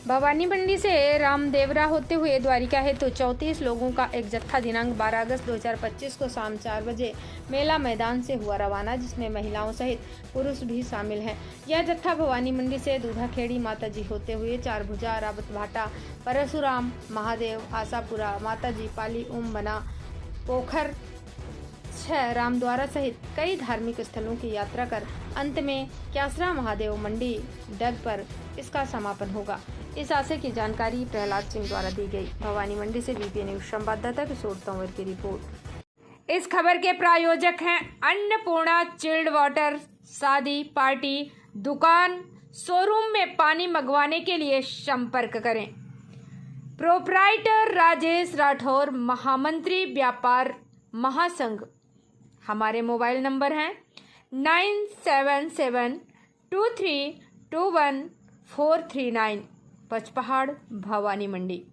भवानी मंडी से रामदेवरा होते हुए द्वारिका हेतु 34 लोगों का एक जत्था दिनांक 12 अगस्त 2025 को शाम 4 बजे मेला मैदान से हुआ रवाना, जिसमें महिलाओं सहित पुरुष भी शामिल हैं। यह जत्था भवानी मंडी से दूधाखेड़ी माताजी होते हुए चारभुजा, रावत भाटा, परशुराम, महादेव, आशापुरा, माताजी, पाली, ओम बना, पोखर 6 रामद्वारा सहित कई धार्मिक स्थलों की यात्रा कर अंत में क्यासरा महादेव मंडी डग पर इसका समापन होगा। इस आशय की जानकारी प्रहलाद सिंह द्वारा दी गई। भवानी मंडी से वीपी न्यूज संवाददाता किशोर तंवर की रिपोर्ट। इस खबर के प्रायोजक हैं अन्नपूर्णा चिल्ड वाटर। शादी, पार्टी, दुकान, शोरूम में पानी मंगवाने के लिए संपर्क करें। प्रोप्राइटर राजेश राठौर, महामंत्री व्यापार महासंघ। हमारे मोबाइल नंबर हैं 9772321439, पचपहाड़, भवानी मंडी।